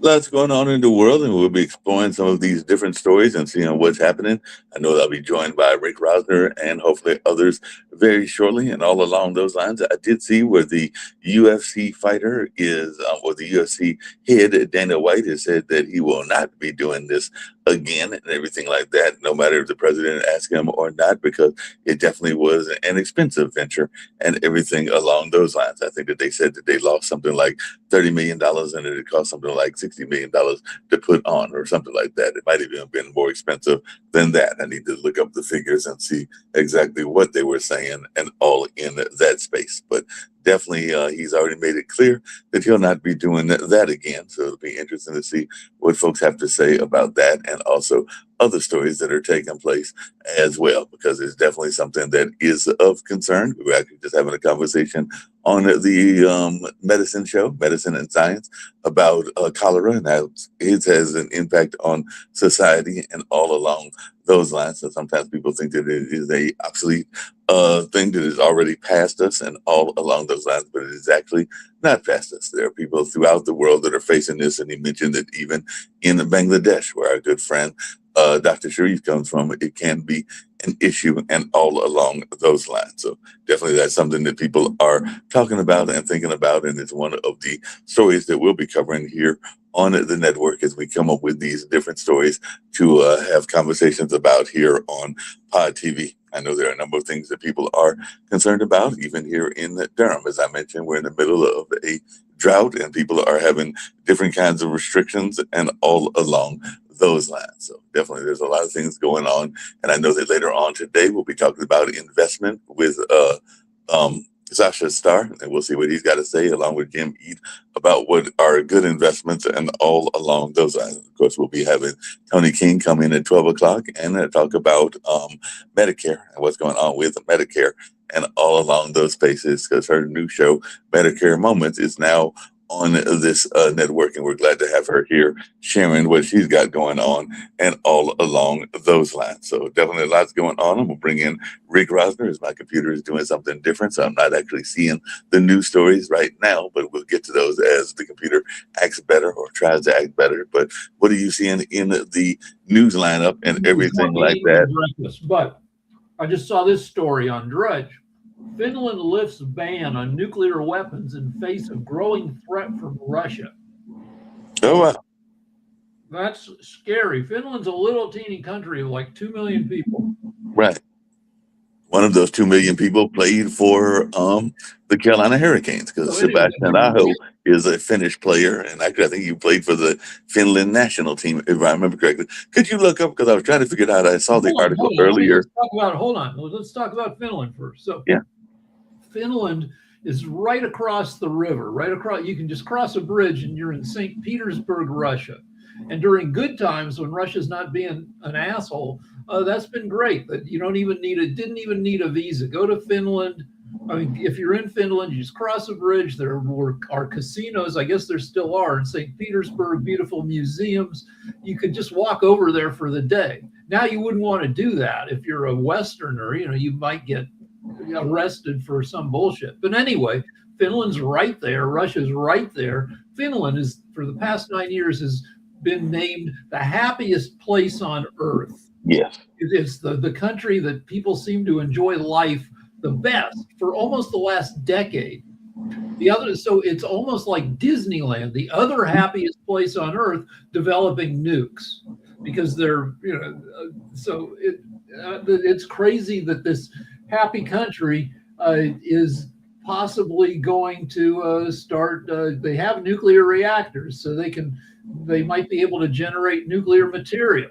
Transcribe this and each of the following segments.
Lots going on in the world, and we'll be exploring some of these different stories and seeing what's happening. I know that I'll be joined by Rick Rosner and hopefully others very shortly. And all along those lines, I did see where the UFC fighter is, or the UFC head, Dana White, has said that he will not be doing this again and everything like that, no matter if the president asked him or not, because it definitely was an expensive venture and everything along those lines. I think that they said that they lost something like $30 million and it cost something like $60 million to put on or something like that. It might have even been more expensive than that. I need to look up the figures and see exactly what they were saying and all in that space. But definitely, he's already made it clear that he'll not be doing that again. So it'll be interesting to see what folks have to say about that and also other stories that are taking place as well, because it's definitely something that is of concern. We were actually just having a conversation on the medicine show, Medicine and Science, about cholera and how it has an impact on society and all along those lines. So sometimes people think that it is a obsolete thing that has already passed us and all along those lines, but it is actually not past us. There are people throughout the world that are facing this, and he mentioned that even in Bangladesh, where our good friend Dr. Sharif comes from, it can be an issue and all along those lines. So definitely that's something that people are talking about and thinking about, and it's one of the stories that we'll be covering here on the network as we come up with these different stories to have conversations about here on Pod TV. I know there are a number of things that people are concerned about, even here in Durham. As I mentioned, we're in the middle of a drought and people are having different kinds of restrictions and all along those lines. So definitely there's a lot of things going on. And I know that later on today, we'll be talking about investment with Sasha Starr, and we'll see what he's got to say along with Jim Eat about what are good investments and all along those lines. Of course, we'll be having Tony King come in at 12 o'clock and talk about Medicare and what's going on with Medicare and all along those spaces, because her new show, Medicare Moments, is now on this network, and we're glad to have her here sharing what she's got going on and all along those lines. So definitely lots going on. I'm gonna bring in Rick Rosner as my computer is doing something different, so I'm not actually seeing the news stories right now, but we'll get to those as the computer acts better or tries to act better. But what are you seeing in the news lineup and everything like that? But I just saw this story on Drudge. Finland lifts ban on nuclear weapons in face of growing threat from Russia. Oh, wow. That's scary. Finland's a little teeny country of like 2 million people. Right. One of those 2 million people played for the Carolina Hurricanes, because Sebastian Aho is a Finnish player, and actually I think he played for the Finland national team, if I remember correctly. Could you look up, because I was trying to figure it out. I saw the article earlier. Let's talk about Finland first. So yeah, Finland is right across the river, right across. You can just cross a bridge and you're in St. Petersburg, Russia. And during good times, when Russia's not being an asshole, that's been great. That you didn't even need a visa. Go to Finland. I mean, if you're in Finland, you just cross a bridge. There are casinos. I guess there still are in St. Petersburg. Beautiful museums. You could just walk over there for the day. Now you wouldn't want to do that if you're a Westerner. You might get arrested for some bullshit. But anyway, Finland's right there. Russia's right there. Finland is, for the past 9 years, has been named the happiest place on earth. Yes. It's the country that people seem to enjoy life the best for almost the last decade. So it's almost like Disneyland, the other happiest place on earth, developing nukes, because they're, so it's crazy that this happy country is possibly going to start. They have nuclear reactors, so they might be able to generate nuclear material.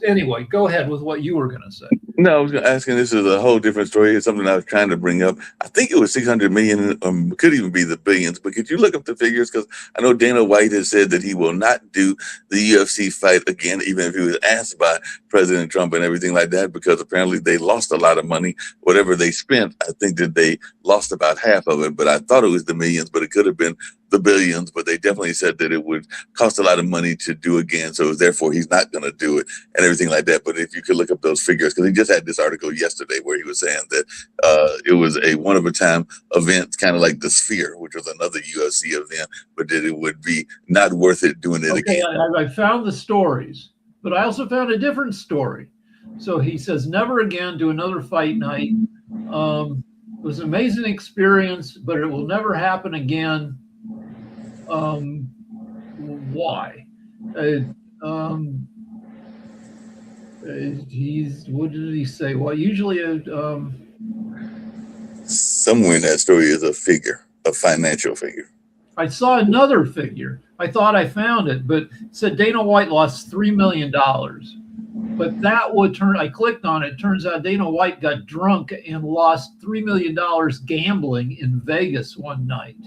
Anyway, go ahead with what you were going to say. No, I was asking, this is a whole different story. It's something I was trying to bring up. I think it was 600 million, could even be the billions, but could you look up the figures? Because I know Dana White has said that he will not do the UFC fight again, even if he was asked by President Trump and everything like that, because apparently they lost a lot of money. Whatever they spent, I think that they lost about half of it, but I thought it was the millions, but it could have been the billions, but they definitely said that it would cost a lot of money to do again. So therefore, he's not going to do it and everything like that. But if you could look up those figures, because he just had this article yesterday where he was saying that it was a one of a time event, kind of like the Sphere, which was another UFC event, but that it would be not worth it doing it Okay, again. I found the stories, but I also found a different story. So he says, never again do another fight night. It was an amazing experience, but it will never happen again. Why? What did he say? Well, usually, Somewhere in that story is a figure, a financial figure. I saw another figure. I thought I found it, but it said Dana White lost $3 million. But that would turn, I clicked on it. Turns out Dana White got drunk and lost $3 million gambling in Vegas one night.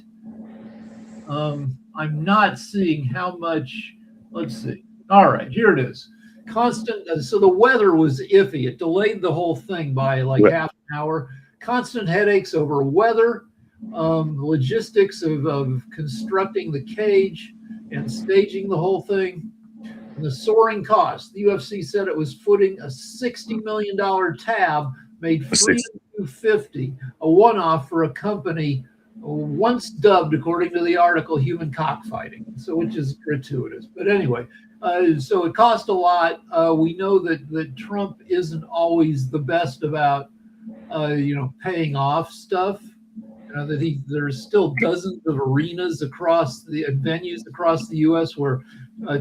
I'm not seeing how much. Let's see. All right, here it is. Constant. So the weather was iffy. It delayed the whole thing by like half an hour. Constant headaches over weather, logistics of constructing the cage and staging the whole thing, and the soaring cost. The UFC said it was footing a $60 million tab made free to 250, a one-off for a company once dubbed, according to the article, human cockfighting. So, which is gratuitous. But anyway, so it cost a lot. We know that Trump isn't always the best about paying off stuff. That there's still dozens of arenas across the venues across the U.S. where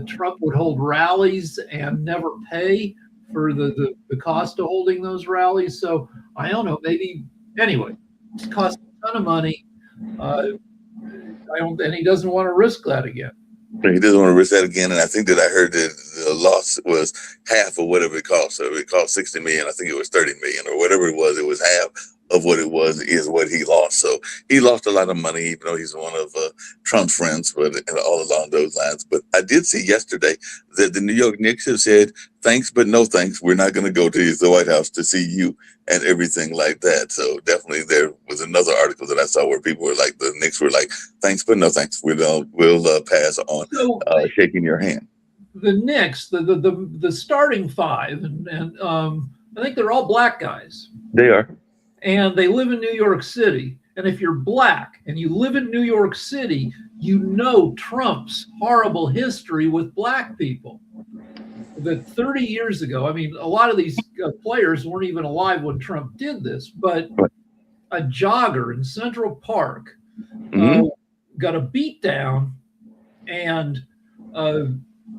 Trump would hold rallies and never pay for the cost of holding those rallies. So I don't know. Maybe anyway, it costs a ton of money. And he doesn't want to risk that again. He doesn't want to risk that again, and I think that I heard that the loss was half of whatever it cost. So if it cost 60 million, I think it was 30 million or whatever it was half of what it was is what he lost. So he lost a lot of money, even though he's one of Trump's friends, but all along those lines. But I did see yesterday that the New York Knicks have said, thanks, but no thanks. We're not going to go to the White House to see you and everything like that. So definitely there was another article that I saw where people were like, the Knicks were like, thanks, but no thanks. We'll pass on shaking your hand. The Knicks, the starting five, and I think they're all black guys. They are. And they live in New York City. And if you're black and you live in New York City, you know Trump's horrible history with black people. That 30 years ago, I mean, a lot of these players weren't even alive when Trump did this, but a jogger in Central Park got a beat down and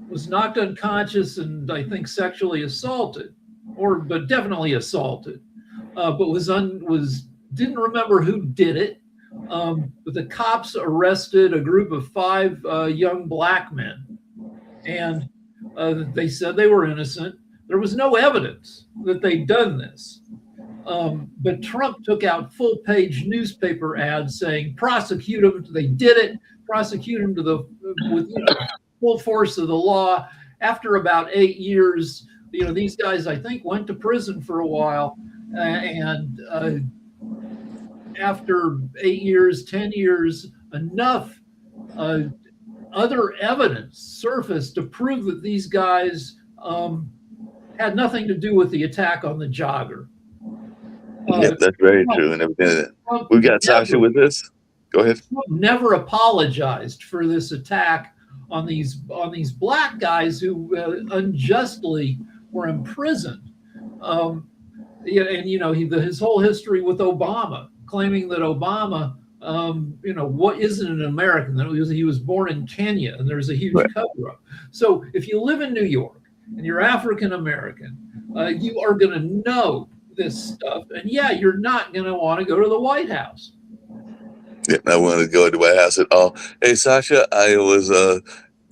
was knocked unconscious and I think sexually assaulted, but definitely assaulted. But didn't remember who did it. But the cops arrested a group of 5 young black men, and they said they were innocent. There was no evidence that they'd done this. But Trump took out full-page newspaper ads saying, prosecute them. They did it. Prosecute them with full force of the law. After about 8 years, these guys, I think, went to prison for a while. And after 8 years, 10 years, enough other evidence surfaced to prove that these guys had nothing to do with the attack on the jogger. Yeah, that's very true. And everything. We got Sasha with this. Go ahead. Trump never apologized for this attack on these black guys who unjustly were imprisoned. His whole history with Obama, claiming that Obama, what isn't an American? That he was born in Kenya, and there's a huge cover-up. So if you live in New York and you're African American, you are going to know this stuff, and you're not going to want to go to the White House. Yeah, I want to go to the White House at all. Hey, Sasha, I was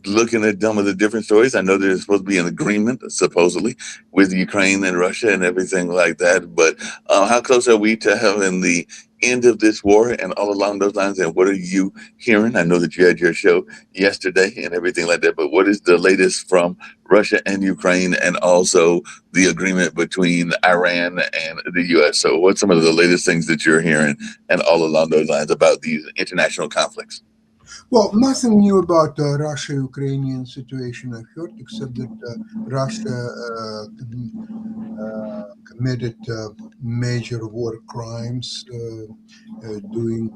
looking at some of the different stories. I know there's supposed to be an agreement, supposedly, with Ukraine and Russia and everything like that. But how close are we to having the end of this war and all along those lines? And what are you hearing? I know that you had your show yesterday and everything like that. But what is the latest from Russia and Ukraine, and also the agreement between Iran and the U.S.? So what's some of the latest things that you're hearing and all along those lines about these international conflicts? Well, nothing new about the Russia-Ukrainian situation I've heard, except that Russia committed major war crimes, doing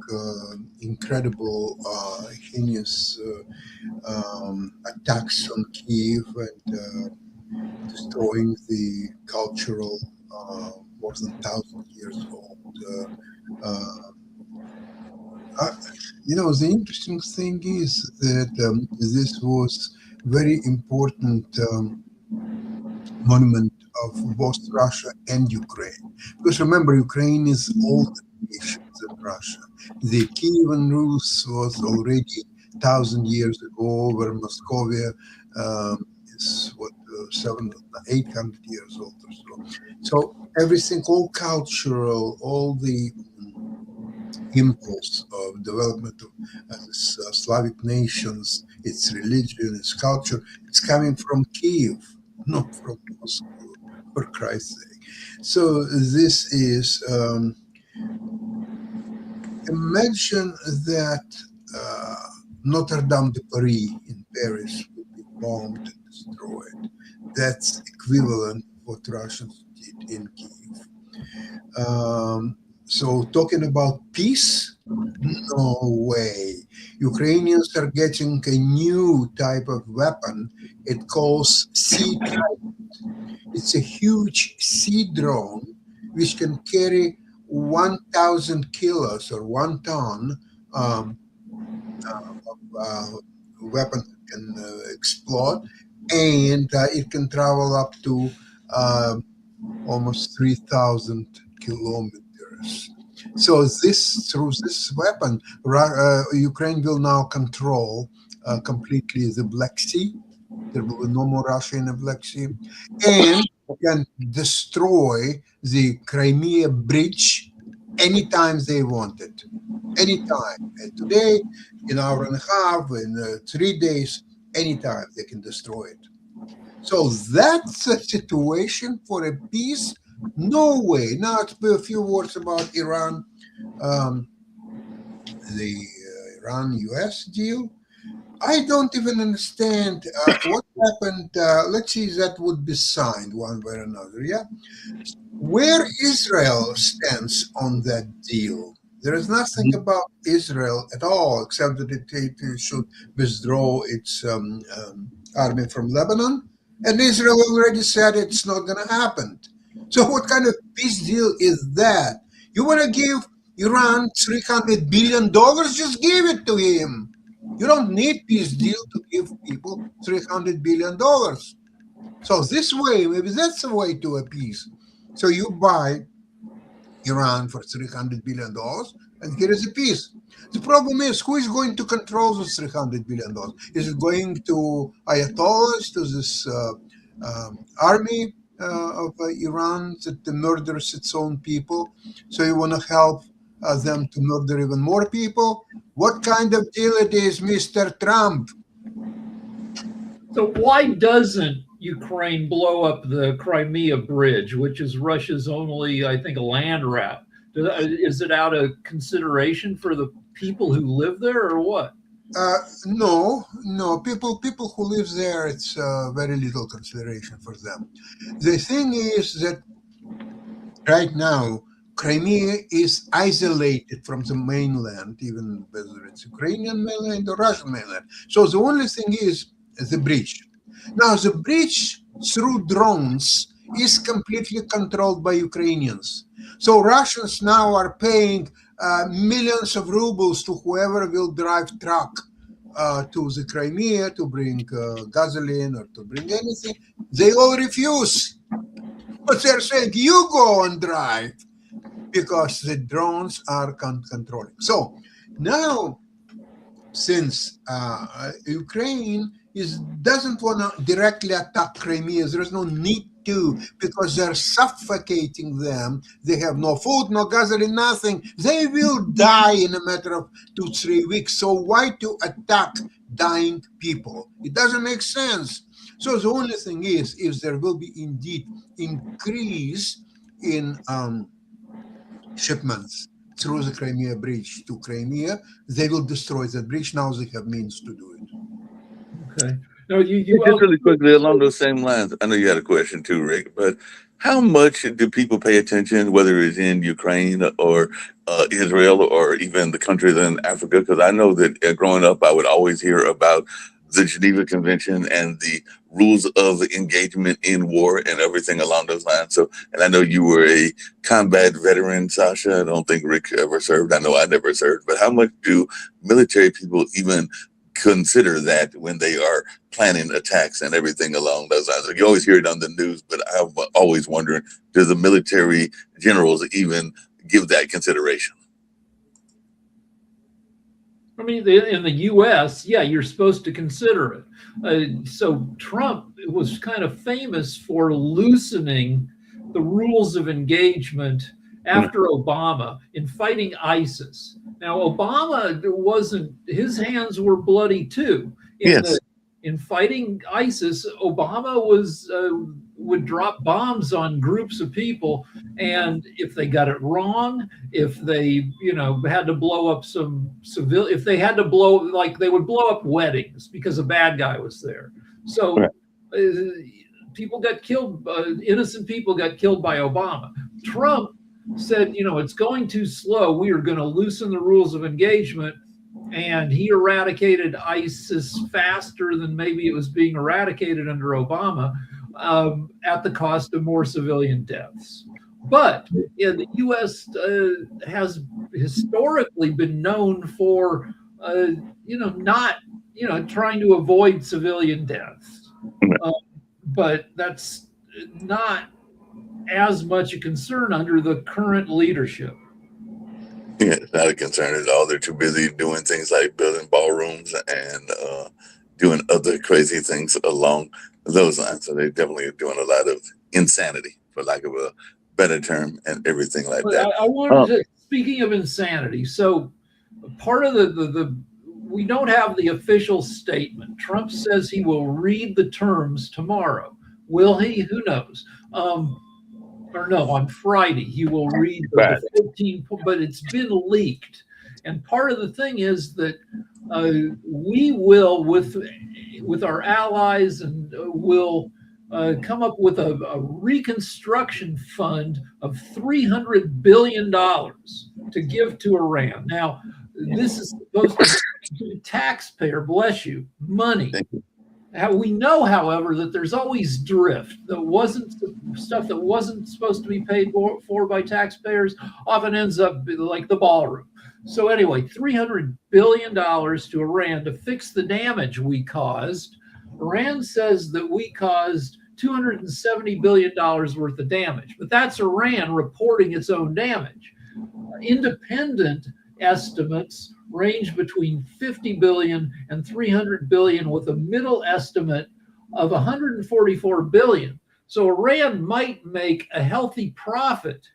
incredible, heinous attacks on Kiev and destroying the cultural, more than 1,000 years old. Uh, uh, the interesting thing is that this was very important monument of both Russia and Ukraine. Because remember, Ukraine is older nation than Russia. The Kievan Rus was already 1,000 years ago over Moscovia. Is what 800 years old or so. So everything, all cultural, all the impulse of development of Slavic nations, its religion, its culture, it's coming from Kiev, not from Moscow, for Christ's sake. So this is, imagine that Notre Dame de Paris in Paris would be bombed and destroyed. That's equivalent to what Russians did in Kiev. So talking about peace, no way. Ukrainians are getting a new type of weapon. It calls Sea Trident. It's a huge sea drone which can carry 1,000 kilos or 1 ton weapon that can explode, and it can travel up to almost 3,000 kilometers. So through this weapon, Ukraine will now control completely the Black Sea. There will be no more Russia in the Black Sea, and can destroy the Crimea bridge anytime they want it. Anytime. And today, in an hour and a half, in 3 days, anytime they can destroy it. So that's a situation for a peace. No way. Now, a few words about Iran, the Iran-US deal. I don't even understand what happened. Let's see, that would be signed one way or another. Yeah, where Israel stands on that deal. There is nothing about Israel at all, except that it should withdraw its army from Lebanon. And Israel already said it's not going to happen. So what kind of peace deal is that? You want to give Iran $300 billion? Just give it to him. You don't need peace deal to give people $300 billion. So this way, maybe that's a way to appease. So you buy Iran for $300 billion, and here is a peace. The problem is, who is going to control those $300 billion? Is it going to Ayatollahs, to this army of Iran that murders its own people? So you want to help them to murder even more people? What kind of deal it is, Mr. Trump? So why doesn't Ukraine blow up the Crimea bridge, which is Russia's only, I think, land route? Is it out of consideration for the people who live there, or what? No. People who live there, it's very little consideration for them. The thing is that right now, Crimea is isolated from the mainland, even whether it's Ukrainian mainland or Russian mainland. So the only thing is the bridge. Now, the bridge through drones is completely controlled by Ukrainians. So Russians now are paying millions of rubles to whoever will drive truck to the Crimea to bring gasoline or to bring anything. They all refuse. But they're saying, you go and drive, because the drones are controlling. So now, since Ukraine doesn't want to directly attack Crimea, there is no need to, because they're suffocating them. They have no food, no gasoline, nothing. They will die in a matter of 2-3 weeks. So why to attack dying people? It doesn't make sense. So the only thing is, if there will be indeed increase in shipments through the Crimea bridge to Crimea, they will destroy that bridge. Now they have means to do it. Okay. No, you Just really quickly along those same lines, I know you had a question too, Rick, but how much do people pay attention, whether it's in Ukraine or Israel or even the countries in Africa? Because I know that growing up, I would always hear about the Geneva Convention and the rules of engagement in war and everything along those lines. So, and I know you were a combat veteran, Sasha. I don't think Rick ever served. I know I never served, but how much do military people even consider that when they are planning attacks and everything along those lines? You always hear it on the news, but I'm always wondering, do the military generals even give that consideration? I mean, in the U.S., yeah, you're supposed to consider it. So Trump was kind of famous for loosening the rules of engagement after Obama in fighting ISIS. Now, Obama wasn't, his hands were bloody too. In fighting ISIS, Obama would drop bombs on groups of people, and if they got it wrong, if they had to blow up some civil, if they had to blow, like they would blow up weddings because a bad guy was there. So people got killed, innocent people got killed by Obama. Trump said, it's going too slow. We are going to loosen the rules of engagement. And he eradicated ISIS faster than maybe it was being eradicated under Obama, at the cost of more civilian deaths. But the U.S. Has historically been known for, not, trying to avoid civilian deaths. But that's not as much a concern under the current leadership. Yeah, it's not a concern at all. They're too busy doing things like building ballrooms and doing other crazy things along those lines. So they definitely are doing a lot of insanity, for lack of a better term, and everything like that. I wanted to, speaking of insanity, so part of the we don't have the official statement. Trump says he will read the terms tomorrow. Will he? Who knows? Or no, on Friday he will read the 15, but it's been leaked. And part of the thing is that we will, with our allies, and will come up with a reconstruction fund of $300 billion to give to Iran. Now, this is supposed to be taxpayer, bless you, money. We know, however, that there's always drift. Stuff that wasn't supposed to be paid for by taxpayers often ends up like the ballroom. So anyway, $300 billion to Iran to fix the damage we caused. Iran says that we caused $270 billion worth of damage, but that's Iran reporting its own damage. Independent estimates range between 50 billion and 300 billion, with a middle estimate of 144 billion. So Iran might make a healthy profit.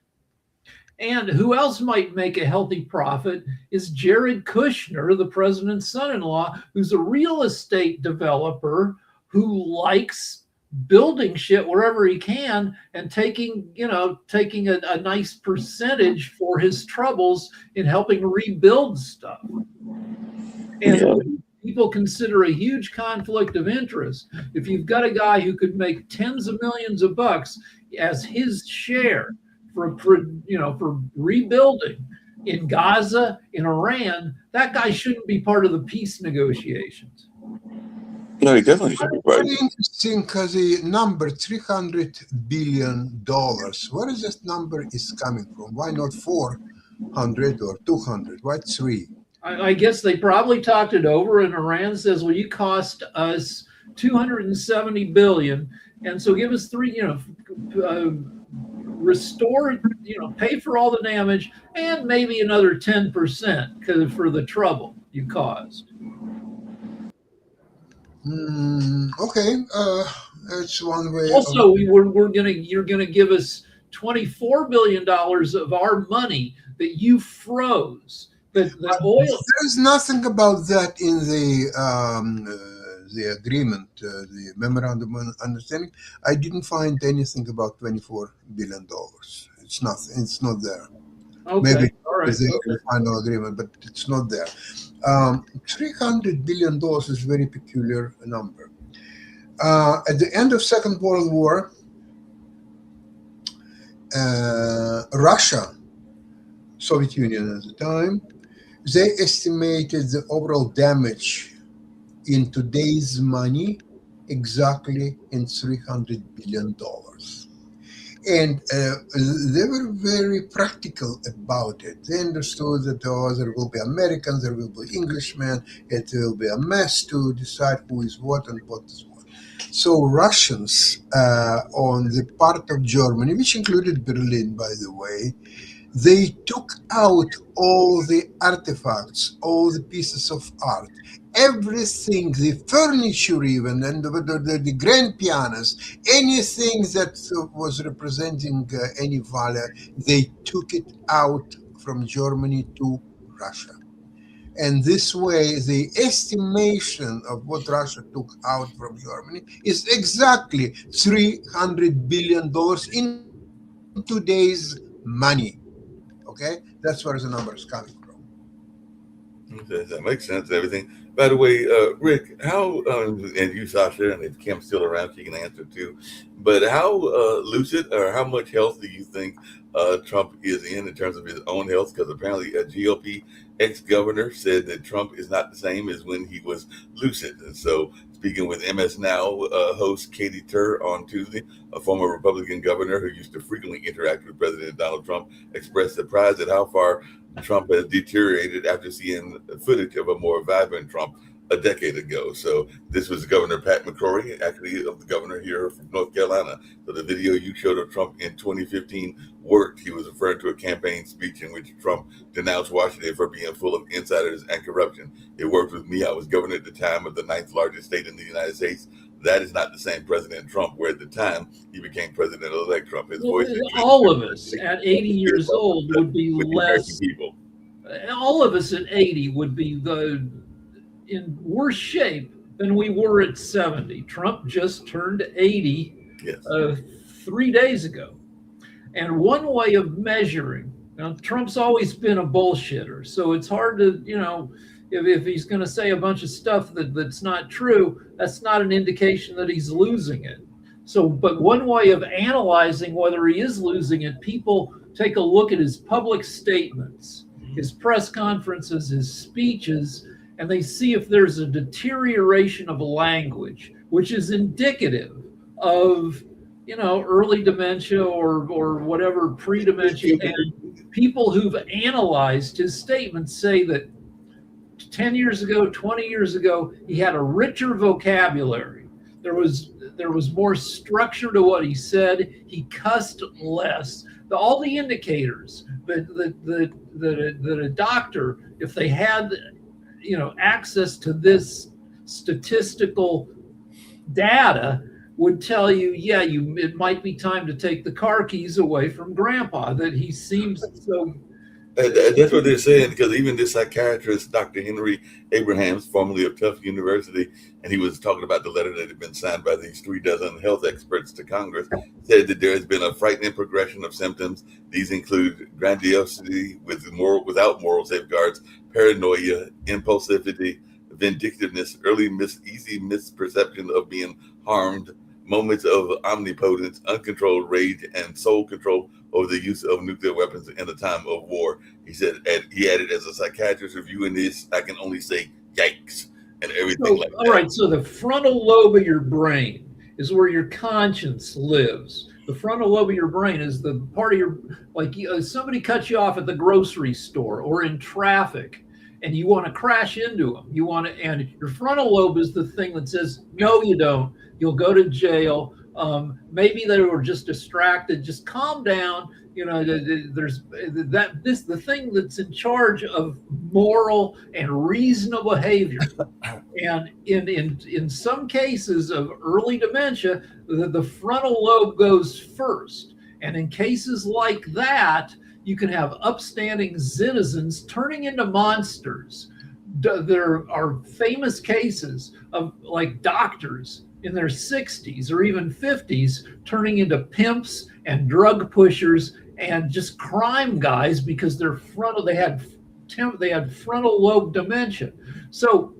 And who else might make a healthy profit is Jared Kushner, the president's son-in-law, who's a real estate developer who likes building shit wherever he can and taking a nice percentage for his troubles in helping rebuild stuff. And people consider a huge conflict of interest if you've got a guy who could make tens of millions of bucks as his share for rebuilding in Gaza, in Iran. That guy shouldn't be part of the peace negotiations. No, he definitely should be part. Very interesting, because the number $300 billion. Where is this number is coming from? Why not 400 or 200? Why 3? I guess they probably talked it over, and Iran says, "Well, you cost us $270 billion, and so give us restore, pay for all the damage, and maybe another 10% for the trouble you caused." Okay, that's one way. Also, you're gonna give us $24 billion of our money that you froze. The oil. There's nothing about that in the agreement, the memorandum of understanding. I didn't find anything about $24 billion. It's nothing. It's not there. Maybe Okay. All right. it's the Okay. final agreement, but it's not there. $300 billion is a very peculiar number. At the end of Second World War, Russia, Soviet Union at the time, they estimated the overall damage in today's money exactly in $300 billion. And they were very practical about it. They understood that there will be Americans, there will be Englishmen, it will be a mess to decide who is what and what is what. So Russians on the part of Germany, which included Berlin, by the way, they took out all the artifacts, all the pieces of art, everything, the furniture even, and the grand pianos, anything that was representing any value, they took it out from Germany to Russia. And this way, the estimation of what Russia took out from Germany is exactly $300 billion in today's money. Okay, that's where the number is coming from. Okay, that makes sense. Everything. By the way, Rick, how and you, Sasha, and if Kim's still around, she can answer too. But how lucid or how much health do you think Trump is in terms of his own health? Because apparently a GOP ex-governor said that Trump is not the same as when he was lucid. And so, speaking with MS Now host Katie Tur on Tuesday, a former Republican governor who used to frequently interact with President Donald Trump, expressed surprise at how far Trump has deteriorated after seeing footage of a more vibrant Trump a decade ago. So this was Governor Pat McCrory, actually of the governor here from North Carolina. So the video you showed of Trump in 2015 worked. He was referring to a campaign speech in which Trump denounced Washington for being full of insiders and corruption. It worked with me. I was governor at the time of the 9th largest state in the United States. That is not the same President Trump, where at the time he became President-elect Trump. His voice all of us at 80 years old would be less. People. All of us at 80 would be in worse shape than we were at 70. Trump just turned 80 Yes. 3 days ago. And one way of measuring, now Trump's always been a bullshitter, so it's hard to, if he's going to say a bunch of stuff that's not true, that's not an indication that he's losing it. So, but one way of analyzing whether he is losing it, people take a look at his public statements, his press conferences, his speeches, and they see if there's a deterioration of language, which is indicative of, early dementia or whatever pre-dementia. And people who've analyzed his statements say that 10 years ago, 20 years ago, he had a richer vocabulary. There was more structure to what he said. He cussed less. All the indicators that a doctor, if they had, access to this statistical data, would tell you, it might be time to take the car keys away from Grandpa. That he seems so. That's what they're saying, because even this psychiatrist, Dr. Henry Abrahams, formerly of Tufts University, and he was talking about the letter that had been signed by these 36 health experts to Congress, said that there has been a frightening progression of symptoms. These include grandiosity without moral safeguards, paranoia, impulsivity, vindictiveness, easy misperception of being harmed, moments of omnipotence, uncontrolled rage, and sole control over the use of nuclear weapons in a time of war. He said, and he added, as a psychiatrist reviewing this, I can only say yikes and everything like that. All right, so the frontal lobe of your brain is where your conscience lives. The frontal lobe of your brain is the part of your, somebody cuts you off at the grocery store or in traffic, and you want to crash into them. And your frontal lobe is the thing that says, no, you don't. You'll go to jail. Maybe they were just distracted. Just calm down. There's the thing that's in charge of moral and reasonable behavior. And in some cases of early dementia, the frontal lobe goes first. And in cases like that, you can have upstanding citizens turning into monsters. There are famous cases of doctors in their 60s or even 50s turning into pimps and drug pushers and just crime guys because they had frontal lobe dementia. So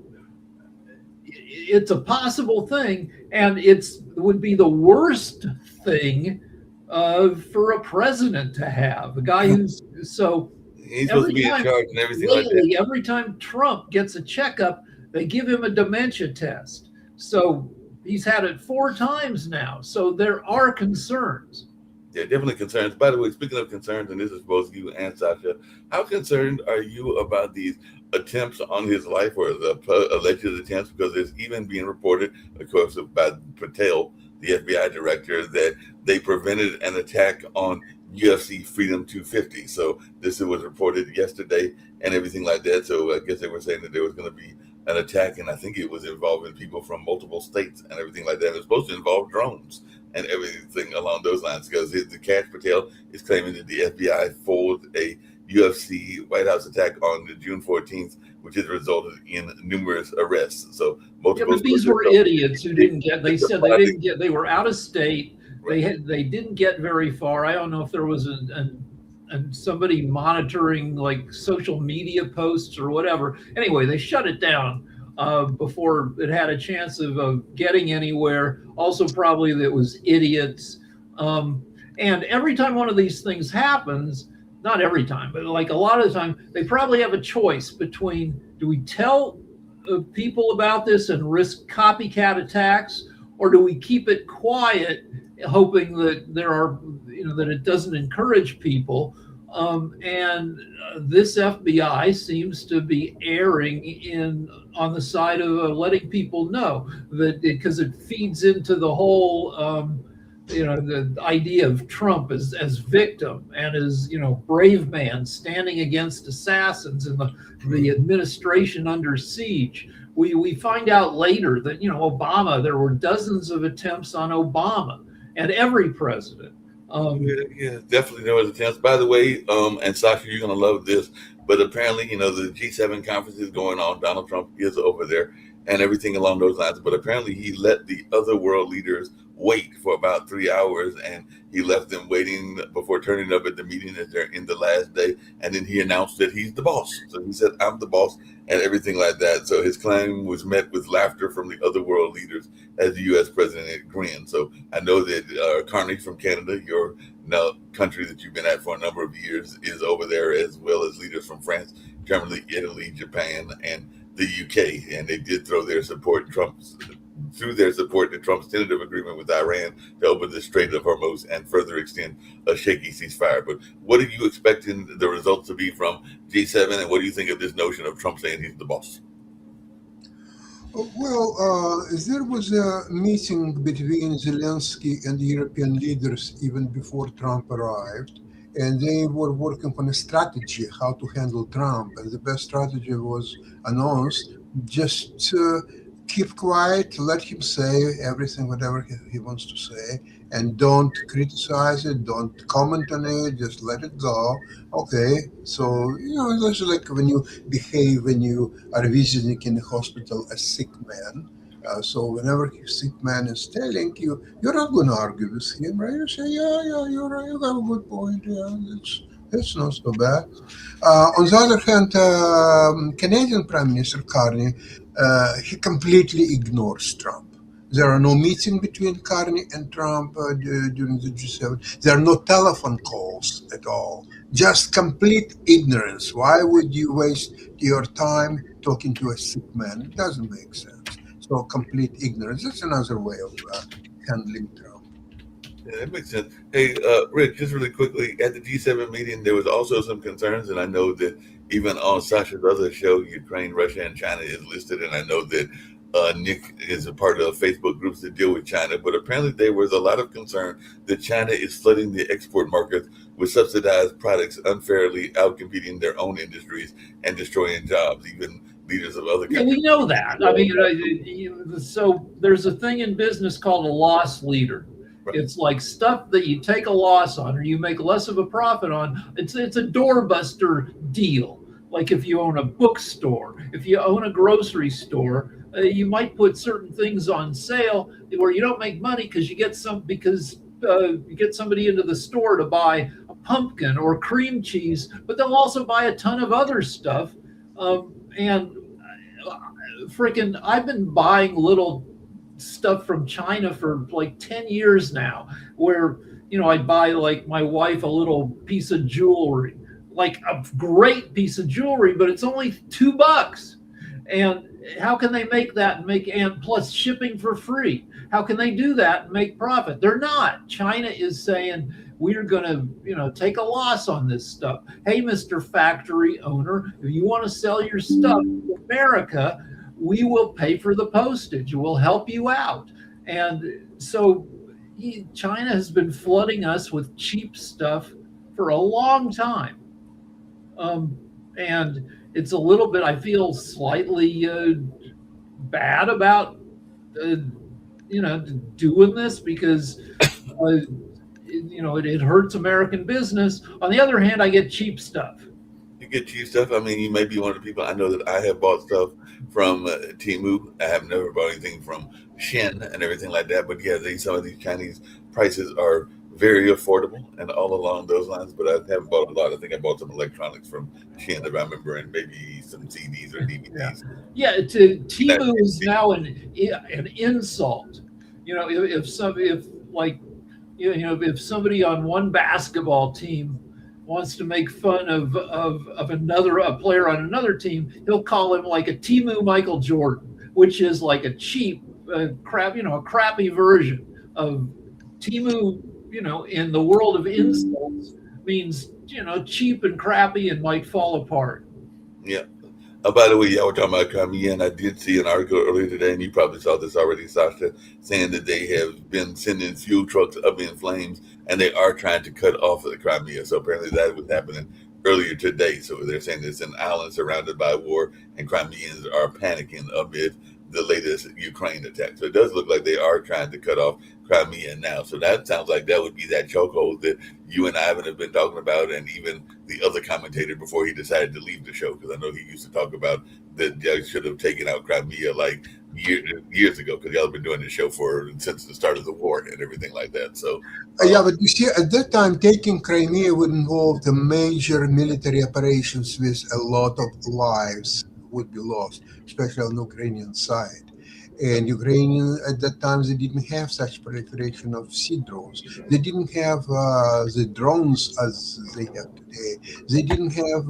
it's a possible thing, and it would be the worst thing for a president to have a guy who's so. He's supposed to be in charge and everything like that. Lately, every time Trump gets a checkup, they give him a dementia test. So he's had it 4 times now. So there are concerns. Yeah, definitely concerns. By the way, speaking of concerns, and this is both you and Sasha, how concerned are you about these attempts on his life, or the alleged attempts? Because there's even being reported, of course, by Patel, the FBI director, that they prevented an attack on UFC Freedom 250. So this was reported yesterday and everything like that. So I guess they were saying that there was going to be an attack, and I think it was involving people from multiple states and everything like that. It was supposed to involve drones and everything along those lines, because the Kash Patel is claiming that the FBI foiled a UFC White House attack on the June 14th, which has resulted in numerous arrests. So multiple. Yeah, but these were idiots who didn't get. They said they didn't get. They were out of state. Right. They didn't get very far. I don't know if there was somebody monitoring like social media posts or whatever. Anyway, they shut it down before it had a chance of getting anywhere. Also, probably that was idiots. And every time one of these things happens, not every time, but like a lot of the time, they probably have a choice between, do we tell people about this and risk copycat attacks, or do we keep it quiet, hoping that that it doesn't encourage people? This FBI seems to be erring on the side of letting people know that, because it feeds into the whole the idea of Trump as victim and as brave man standing against assassins and the administration under siege. We find out later that Obama, there were dozens of attempts on Obama and every president. Yeah, definitely there was attempts. By the way, and Sasha, you're gonna love this, but apparently, the G7 conference is going on. Donald Trump is over there and everything along those lines. But apparently he let the other world leaders wait for about 3 hours, and he left them waiting before turning up at the meeting as they're in the last day. And then he announced that he's the boss. So he said, I'm the boss, and everything like that. So his claim was met with laughter from the other world leaders as the U.S. president grinned. So I know that Carney from Canada, your country that you've been at for a number of years, is over there, as well as leaders from France, Germany, Italy, Japan, and the UK. And they did throw their support to Trump's tentative agreement with Iran to open the Strait of Hormuz and further extend a shaky ceasefire. But what are you expecting the results to be from G7, and what do you think of this notion of Trump saying he's the boss? Well, there was a meeting between Zelensky and the European leaders even before Trump arrived, and they were working on a strategy how to handle Trump. And the best strategy was announced: just keep quiet, let him say everything, whatever he wants to say, and don't criticize it, don't comment on it, just let it go. Okay, so it's like when you are visiting in a hospital a sick man. So whenever a sick man is telling you, you're not going to argue with him, right? You say, yeah, you're right, you have a good point. Yeah, that's not so bad. On the other hand, Canadian Prime Minister Carney, he completely ignores Trump. There are no meetings between Carney and Trump during the G7. There are no telephone calls at all. Just complete ignorance. Why would you waste your time talking to a sick man? It doesn't make sense. So complete ignorance. That's another way of handling Trump. Yeah, that makes sense. Hey, Rick, just really quickly, at the G7 meeting, there was also some concerns, and I know that even on Sasha's other show, Ukraine, Russia, and China is listed, and I know that Nick is a part of Facebook groups that deal with China, but apparently there was a lot of concern that China is flooding the export market with subsidized products, unfairly outcompeting their own industries and destroying jobs, even leaders of other countries. Yeah, we know that. I mean, so there's a thing in business called a loss leader. Right. It's like stuff that you take a loss on or you make less of a profit on. It's a doorbuster deal. Like if you own a bookstore, if you own a grocery store, you might put certain things on sale where you don't make money because you get you get somebody into the store to buy a pumpkin or cream cheese, but they'll also buy a ton of other stuff. And freaking, I've been buying little stuff from China for like 10 years now, where, I'd buy like my wife a little piece of jewelry, like a great piece of jewelry, but it's only $2. And how can they make that and plus shipping for free? How can they do that and make profit? They're not. China is saying, we're going to, take a loss on this stuff. Hey, Mr. Factory owner, if you want to sell your stuff to America, we will pay for the postage. We'll help you out. And so China has been flooding us with cheap stuff for a long time. And it's a little bit, I feel slightly bad about, doing this because, it hurts American business. On the other hand, I get cheap stuff. You get cheap stuff. I mean, you may be one of the people. I know that I have bought stuff from Temu. I have never bought anything from Shein and everything like that. But yeah, some of these Chinese prices are very affordable and all along those lines. But I haven't bought a lot. I think I bought some electronics from Shein, if I remember, and maybe some CDs or DVDs. Yeah, Temu is now an insult. If somebody on one basketball team wants to make fun of a player on another team, he'll call him like a Temu Michael Jordan, which is like a cheap, a crappy version of Temu. In the world of insults, means cheap and crappy and might fall apart. Yeah. By the way, we're talking about Crimea, and I did see an article earlier today, and you probably saw this already, Sasha, saying that they have been sending fuel trucks up in flames, and they are trying to cut off of the Crimea. So apparently that was happening earlier today. So they're saying it's an island surrounded by war, and Crimeans are panicking amid the latest Ukraine attack. So it does look like they are trying to cut off Crimea now. So that sounds like that would be that chokehold that you and Ivan have been talking about, and even the other commentator before he decided to leave the show, because I know he used to talk about that they should have taken out Crimea like years ago, because y'all have been doing the show since the start of the war and everything like that. So yeah, but you see, at that time, taking Crimea would involve the major military operations with a lot of lives would be lost, especially on the Ukrainian side. And Ukrainian at that time, they didn't have such proliferation of sea drones. They didn't have the drones as they have today. They didn't have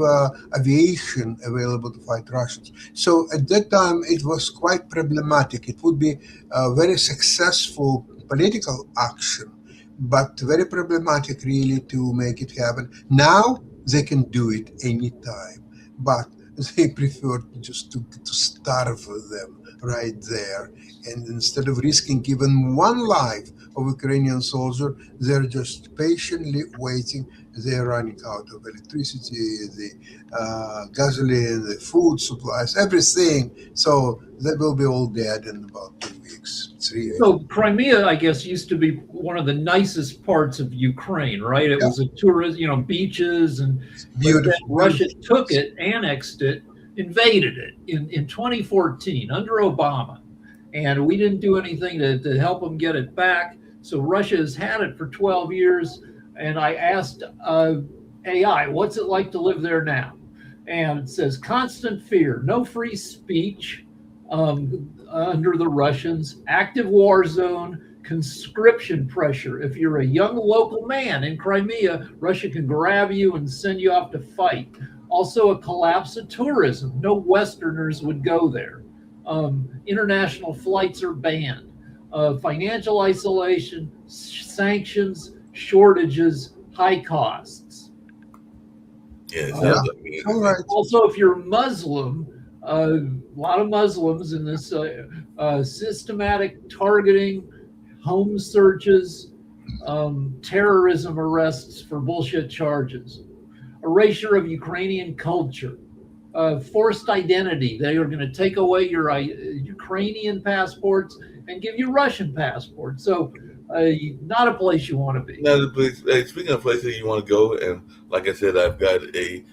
aviation available to fight Russians. So at that time, it was quite problematic. It would be a very successful political action, but very problematic really to make it happen. Now they can do it anytime, but they prefer just to starve them right there. And instead of risking even one life of Ukrainian soldier, they're just patiently waiting. They're running out of electricity, the gasoline, the food supplies, everything. So they will be all dead in about 2 weeks, 3 weeks. So Crimea, I guess, used to be one of the nicest parts of Ukraine, right? It was a tourist, beaches, and beautiful. Russia took it, annexed it, invaded it in 2014 under Obama, and we didn't do anything to help them get it back. So Russia has had it for 12 years, and I asked AI, what's it like to live there now? And it says constant fear, no free speech under the Russians, active war zone, conscription pressure. If you're a young local man in Crimea, Russia can grab you and send you off to fight. Also a collapse of tourism. No Westerners would go there. International flights are banned. Financial isolation, sanctions, shortages, high costs. Yeah. All right. Also, if you're Muslim, a lot of Muslims in this systematic targeting, home searches, terrorism arrests for bullshit charges. Erasure of Ukrainian culture, forced identity. They are going to take away your Ukrainian passports and give you Russian passports. So not a place you want to be. Not a place. Speaking of places you want to go, and like I said, I've got a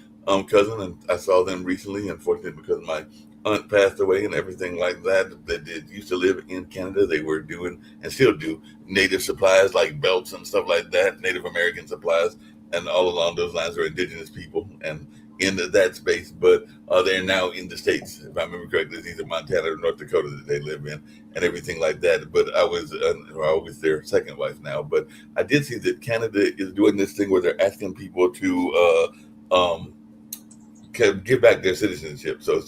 cousin, and I saw them recently. Unfortunately, because of my aunt passed away and everything like that did used to live in Canada. They were doing and still do native supplies like belts and stuff like that, Native American supplies, and all along those lines are indigenous people and in that space. But they're now in the States, if I remember correctly. It's either Montana or North Dakota that they live in and everything like that. But I was their second wife now. But I did see that Canada is doing this thing where they're asking people to give back their citizenship. So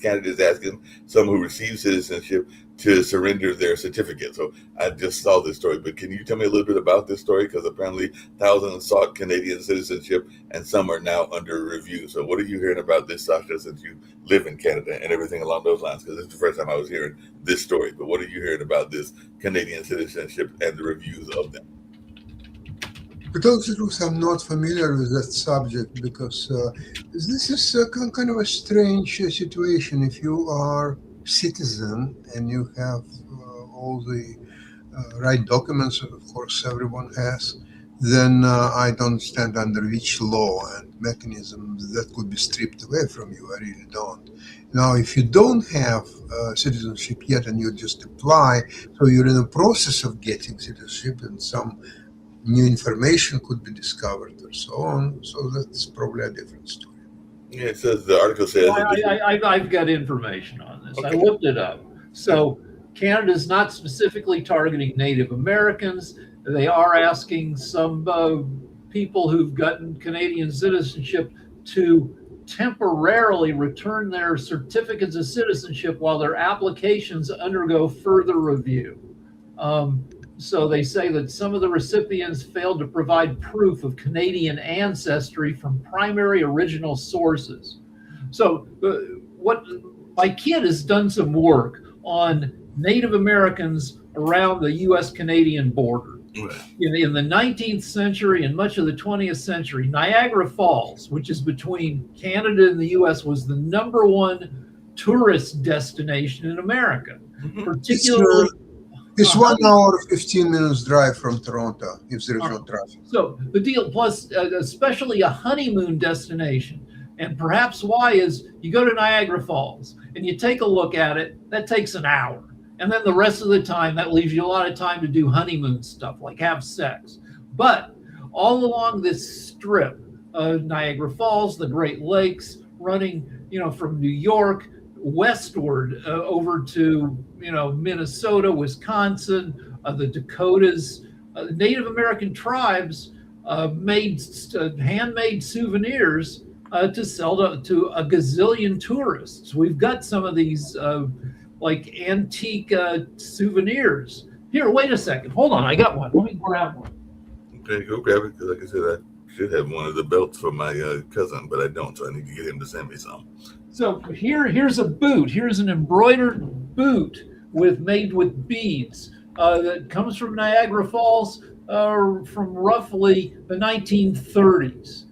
Canada is asking some who receive citizenship to surrender their certificate. So I just saw this story, but can you tell me a little bit about this story? Because apparently thousands sought Canadian citizenship and some are now under review. So what are you hearing about this, Sasha, since you live in Canada and everything along those lines? Because this is the first time I was hearing this story, but what are you hearing about this Canadian citizenship and the reviews of them? To tell the truth, I'm not familiar with that subject because this is kind of a strange situation. If you are citizen and you have all the right documents, of course everyone has, then I don't understand under which law and mechanism that could be stripped away from you. I really don't. Now, if you don't have citizenship yet and you just apply, so you're in the process of getting citizenship and some new information could be discovered or so on. So that's probably a different story. Yeah, it says the article says. I've got information on this. Okay. I looked it up. So Canada is not specifically targeting Native Americans. They are asking some people who've gotten Canadian citizenship to temporarily return their certificates of citizenship while their applications undergo further review. So they say that some of the recipients failed to provide proof of Canadian ancestry from primary original sources. So what my kid has done some work on Native Americans around the U.S.-Canadian border. In the 19th century and much of the 20th century, Niagara Falls, which is between Canada and the U.S., was the #1 tourist destination in America, particularly. It's 1 hour, 15 minutes drive from Toronto if there is no traffic. So the deal, plus especially a honeymoon destination, and perhaps why is you go to Niagara Falls and you take a look at it, that takes an hour. And then the rest of the time, that leaves you a lot of time to do honeymoon stuff, like have sex. But all along this strip, Niagara Falls, the Great Lakes, running, from New York westward over to Minnesota, Wisconsin, the Dakotas, Native American tribes made handmade souvenirs to sell to a gazillion tourists. We've got some of these like antique souvenirs. Here, wait a second. Hold on, I got one. Let me grab one. Okay, go grab it, because like I said, I should have one of the belts for my cousin, but I don't, so I need to get him to send me some. So here's a boot. Here's an embroidered boot made with beads that comes from Niagara Falls from roughly the 1930s.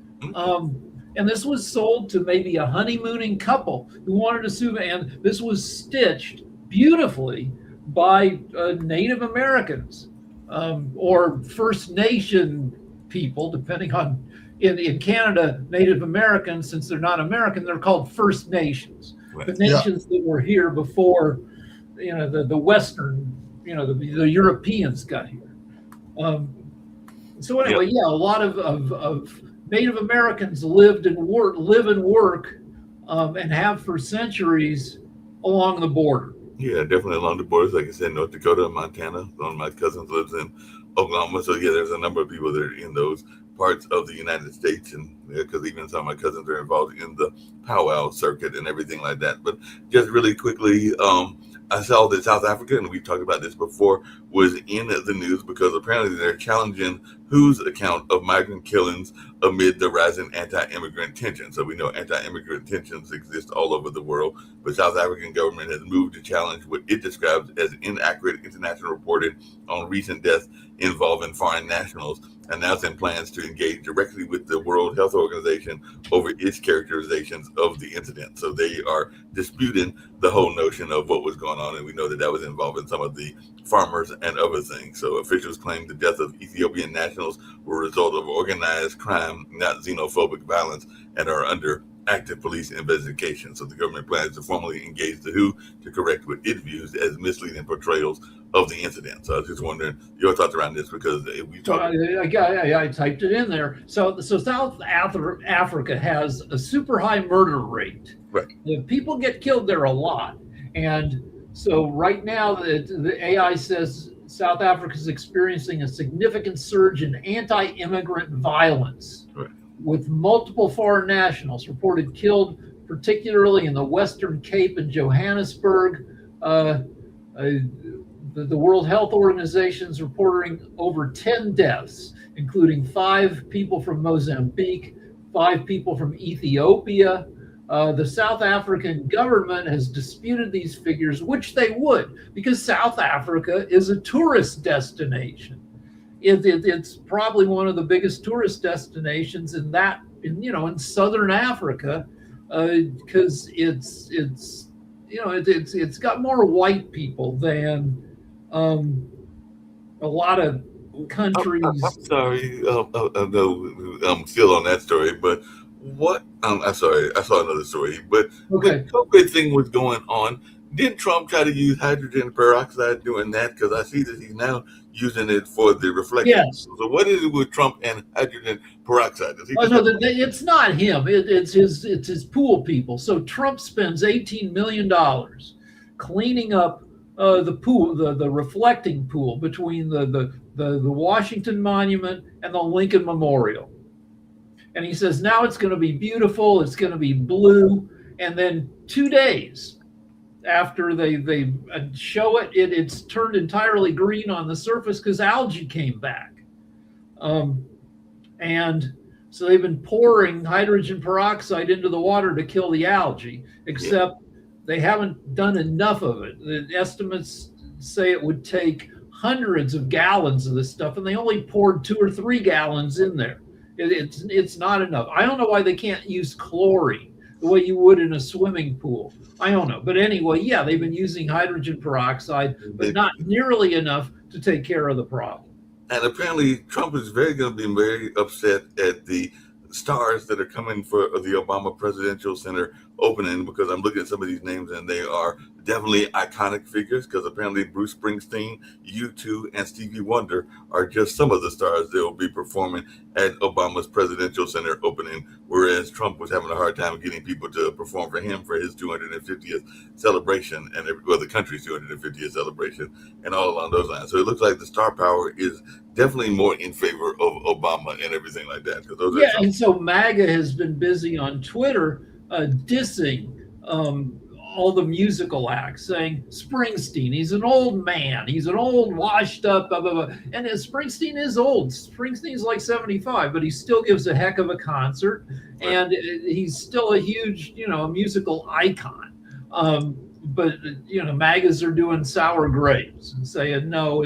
And this was sold to maybe a honeymooning couple who wanted a souvenir. And this was stitched beautifully by Native Americans or First Nation people, depending on. In Canada, Native Americans, since they're not American, they're called First Nations. Right. The nations that were here before, the Western, the Europeans got here. So anyway, a lot of Native Americans live and work, and have for centuries along the border. Yeah, definitely along the borders. Like I said, North Dakota and Montana. One of my cousins lives in Oklahoma. So yeah, there's a number of people that are in those parts of the United States, and because even some of my cousins are involved in the powwow circuit and everything like that. But just really quickly, I saw that South Africa, and we've talked about this before, was in the news because apparently they're challenging WHO's account of migrant killings amid the rising anti-immigrant tension. So we know anti-immigrant tensions exist all over the world, but South African government has moved to challenge what it describes as inaccurate international reporting on recent deaths involving foreign nationals, announcing plans to engage directly with the World Health Organization over its characterizations of the incident. So they are disputing the whole notion of what was going on, and we know that was involving some of the farmers and other things. So officials claim the death of Ethiopian nationals were a result of organized crime, not xenophobic violence, and are under active police investigation. So the government plans to formally engage the WHO to correct what it views as misleading portrayals of the incident. So I was just wondering your thoughts around this, because we So talked. I typed it in there. So South Africa has a super high murder rate. Right. The people get killed there a lot, and so right now the AI says South Africa is experiencing a significant surge in anti-immigrant violence, Right. with multiple foreign nationals reported killed, particularly in the Western Cape and Johannesburg. The World Health Organization is reporting over 10 deaths, including 5 people from Mozambique, 5 people from Ethiopia. The South African government has disputed these figures, which they would, because South Africa is a tourist destination. It's probably one of the biggest tourist destinations in Southern Africa, because it's got more white people than a lot of countries. I'm sorry, no, I'm still on that story, but what? I'm sorry, I saw another story, but Okay. when COVID thing was going on, didn't Trump try to use hydrogen peroxide doing that? Because I see that he's now using it for the reflection. Yes. So what is it with Trump and hydrogen peroxide? Does he Oh, just no, it's not him. It's his pool people. So Trump spends $18 million cleaning up the pool, the reflecting pool between the Washington Monument and the Lincoln Memorial. And he says now it's going to be beautiful. It's going to be blue. And then 2 days after they show it, it's turned entirely green on the surface because algae came back. And so they've been pouring hydrogen peroxide into the water to kill the algae, except they haven't done enough of it. The estimates say it would take hundreds of gallons of this stuff, and they only poured 2 or 3 gallons in there. It's not enough. I don't know why they can't use chlorine the way you would in a swimming pool. I don't know. But anyway, yeah, they've been using hydrogen peroxide, but not nearly enough to take care of the problem. And apparently Trump is going to be very upset at the stars that are coming for the Obama Presidential Center opening, because I'm looking at some of these names and they are definitely iconic figures, because apparently Bruce Springsteen, U2, and Stevie Wonder are just some of the stars that will be performing at Obama's Presidential Center opening, whereas Trump was having a hard time getting people to perform for him for his 250th celebration, and the country's 250th celebration, and all along those lines. So it looks like the star power is definitely more in favor of Obama and everything like that. And so MAGA has been busy on Twitter dissing all the musical acts, saying Springsteen, he's an old man, he's an old washed up, blah, blah, blah. And Springsteen is old. Springsteen's like 75, but he still gives a heck of a concert, and he's still a huge, musical icon. But MAGAs are doing sour grapes and saying no,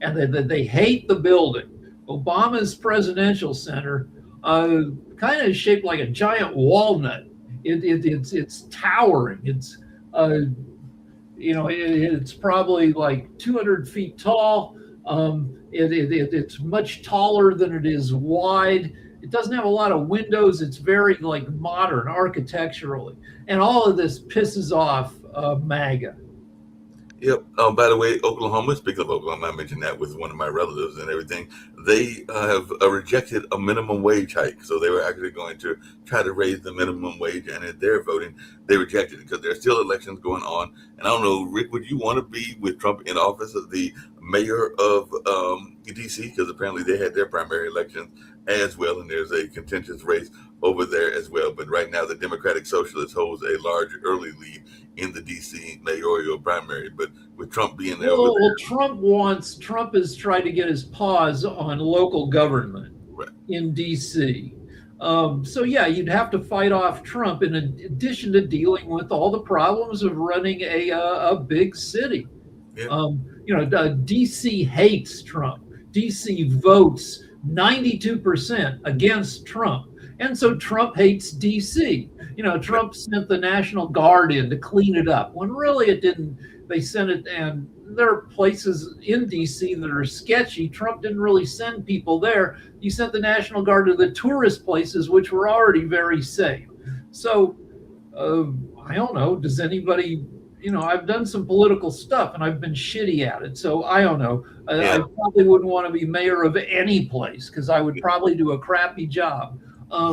and they hate the building. Obama's Presidential Center kind of shaped like a giant walnut. It's towering. It's it's probably like 200 feet tall. It's much taller than it is wide. It doesn't have a lot of windows. It's very like modern architecturally, and all of this pisses off MAGA. Yep. By the way, Oklahoma, speaking of Oklahoma, I mentioned that with one of my relatives and everything. They have rejected a minimum wage hike. So they were actually going to try to raise the minimum wage, and in their voting, they rejected it because there's still elections going on. And I don't know, Rick, would you want to be with Trump in office as the mayor of D.C.? Because apparently they had their primary elections as well, and there's a contentious race over there as well. But right now, the Democratic Socialist holds a large early lead in the D.C. mayoral primary. But with Trump being there, Trump is trying to get his paws on local government in D.C. So yeah, you'd have to fight off Trump in addition to dealing with all the problems of running a big city. Yeah. D.C. hates Trump. D.C. votes 92% against Trump. And so Trump hates D.C. Trump sent the National Guard in to clean it up, when really it didn't. They sent it, and there are places in D.C. that are sketchy. Trump didn't really send people there. He sent the National Guard to the tourist places, which were already very safe. So I don't know. Does anybody? I've done some political stuff and I've been shitty at it. So I don't know. I probably wouldn't want to be mayor of any place because I would probably do a crappy job.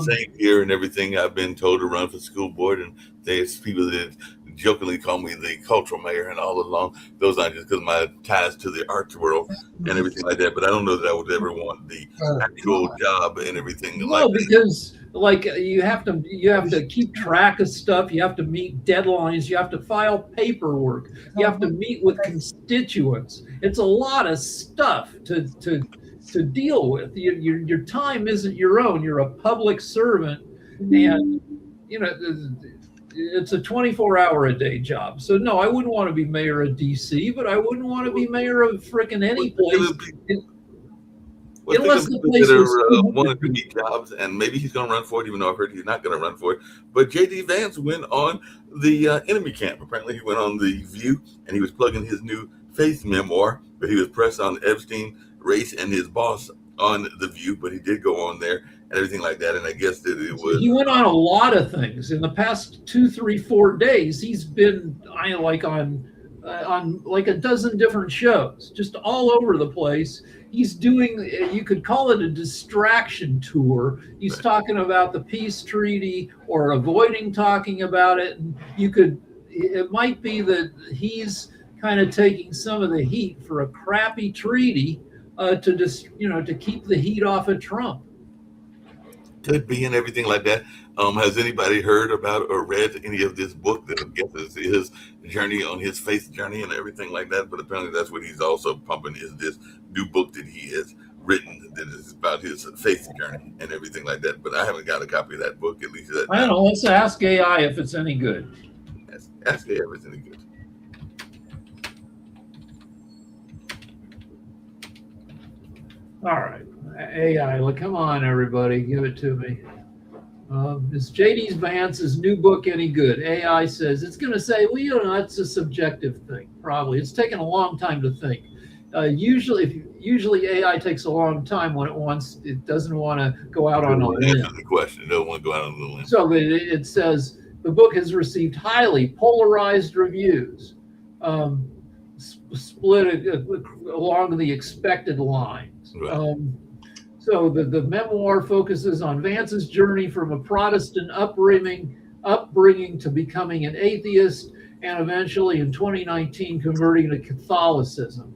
Same here and everything. I've been told to run for school board, and there's people that jokingly call me the cultural mayor, and all along those are just because of my ties to the arts world and everything like that. But I don't know that I would ever want the actual job and everything like that. Because like you have to keep track of stuff. You have to meet deadlines. You have to file paperwork. You have to meet with constituents. It's a lot of stuff to deal with. Your time isn't your own. You're a public servant, and it's a 24-hour-a-day job. So no, I wouldn't want to be mayor of DC, but I wouldn't want to be mayor of frickin' any place. Unless the place was one of the unique jobs, and maybe he's going to run for it, even though I've heard he's not going to run for it. But J.D. Vance went on the enemy camp. Apparently, he went on The View, and he was plugging his new faith memoir. But he was pressed on Epstein, race, and his boss on The View. But he did go on there and everything like that. And I guess that it was. He went on a lot of things in the past 2, 3, 4 days. He's been on like a dozen different shows, just all over the place. He's doing, you could call it a distraction tour. He's talking about the peace treaty or avoiding talking about it. And it might be that he's kind of taking some of the heat for a crappy treaty to keep the heat off of Trump. Could be, and everything like that. Has anybody heard about or read any of this book that I guess is his journey on his faith journey and everything like that? But apparently that's what he's also pumping, is this new book that he has written that is about his faith journey and everything like that. But I haven't got a copy of that book, at least. I don't know. Let's ask AI if it's any good. Ask AI if it's any good. All right. AI, come on, everybody, give it to me. Is J.D. Vance's new book any good? AI says it's going to say, well, that's a subjective thing. Probably. It's taken a long time to think. Usually AI takes a long time when it doesn't want to go out on a limb. Answer the question. It doesn't want to go out on a limb. So it says the book has received highly polarized reviews, split along the expected lines. Right. So the memoir focuses on Vance's journey from a Protestant upbringing to becoming an atheist, and eventually in 2019 converting to Catholicism.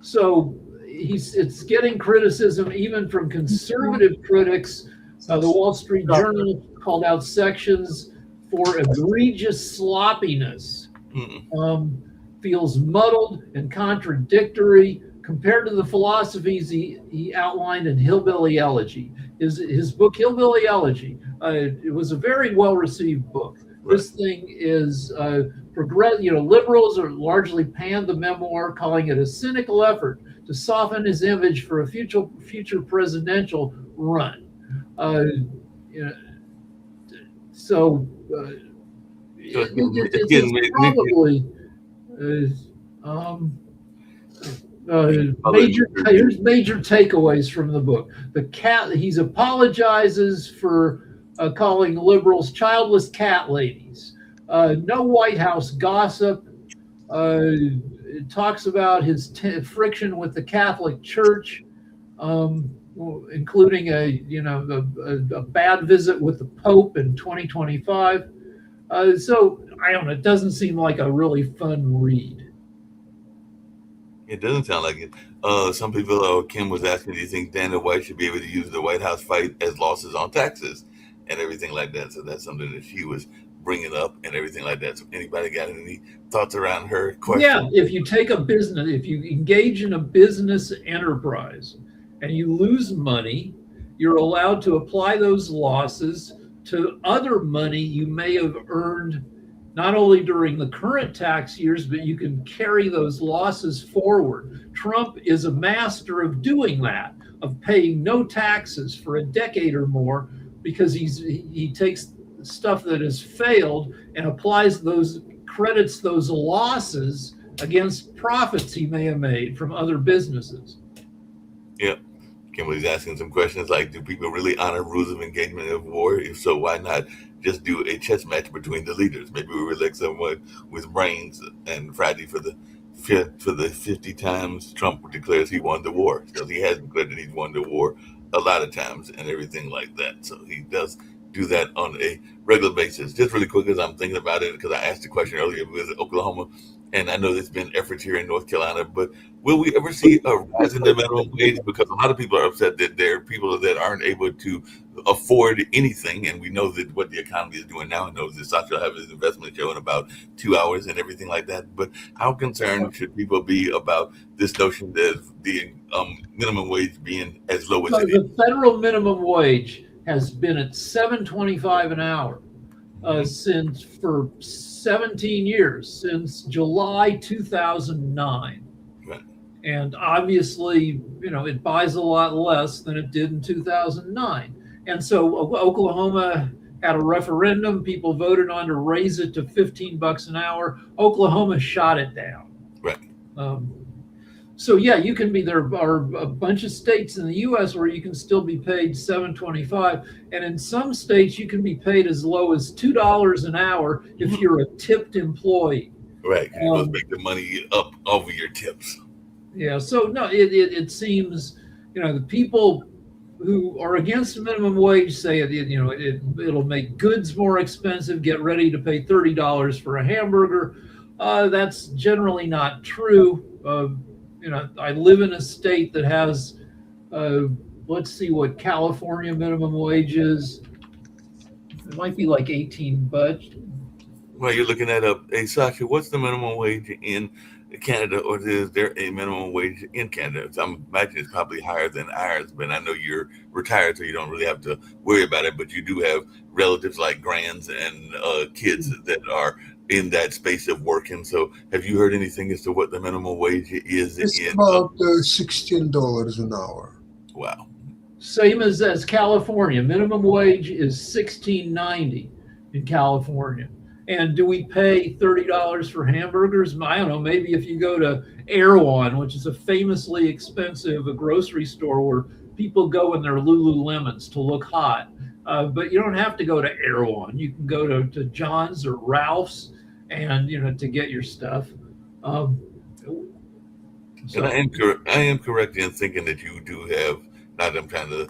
So it's getting criticism even from conservative critics. The Wall Street Journal called out sections for egregious sloppiness. Feels muddled and contradictory compared to the philosophies he outlined in Hillbilly Elegy. His book, Hillbilly Elegy, it was a very well-received book. Right. This thing is liberals are largely panned the memoir, calling it a cynical effort to soften his image for a future presidential run. It's probably. Here's major takeaways from the book. He apologizes for calling liberals childless cat ladies. No White House gossip. It talks about his friction with the Catholic Church, including a bad visit with the Pope in 2025. So I don't know. It doesn't seem like a really fun read. It doesn't sound like it. Some people, Kim was asking, do you think Dana White should be able to use the White House fight as losses on taxes and everything like that? So that's something that she was bringing up and everything like that. So anybody got any thoughts around her question? Yeah, if you engage in a business enterprise and you lose money, you're allowed to apply those losses to other money you may have earned not only during the current tax years, but you can carry those losses forward. Trump is a master of doing that, of paying no taxes for a decade or more, because he takes stuff that has failed and credits those losses against profits he may have made from other businesses. Yeah. Kimberly's asking some questions like, do people really honor rules of engagement of war? If so, why not just do a chess match between the leaders? Maybe we would elect someone with brains and Friday for the 50 times Trump declares he won the war. Because he has declared that he's won the war a lot of times and everything like that. So he does do that on a regular basis. Just really quick as I'm thinking about it, because I asked the question earlier with Oklahoma, and I know there's been efforts here in North Carolina, but will we ever see a rise in the minimum wage? Because a lot of people are upset that there are people that aren't able to afford anything, and we know that what the economy is doing now. I know that Sasha will have his investment show in about 2 hours and everything like that. But how concerned should people be about this notion that the minimum wage being as low as So it is? the federal minimum wage has been at $7.25 an hour since for 17 years, since July 2009. Right. And obviously, it buys a lot less than it did in 2009. And so Oklahoma had a referendum. People voted on to raise it to $15 an hour. Oklahoma shot it down. Right. So yeah, you can be, there are a bunch of states in the U.S. where you can still be paid $7.25, and in some states you can be paid as low as $2 an hour if you're a tipped employee. Right. You're supposed to make the money up over your tips. Yeah. So no, it seems, the people who are against the minimum wage say it'll make goods more expensive. Get ready to pay $30 for a hamburger. That's generally not true. I live in a state that has, let's see what California minimum wage is. It might be like 18 bucks. Well, you're looking at Sasha, what's the minimum wage in Canada, or is there a minimum wage in Canada? So I'm imagining it's probably higher than ours, but I know you're retired, so you don't really have to worry about it. But you do have relatives like grands and kids that are in that space of working. So have you heard anything as to what the minimum wage is? It's about $16 an hour. Wow. Same as California. Minimum wage is $16.90 in California. And do we pay $30 for hamburgers? I don't know. Maybe if you go to Erewhon, which is a famously expensive grocery store where people go in their Lululemons to look hot. But you don't have to go to Erewhon. You can go to John's or Ralph's and to get your stuff. And I am correct in thinking that you do have, not that I'm trying to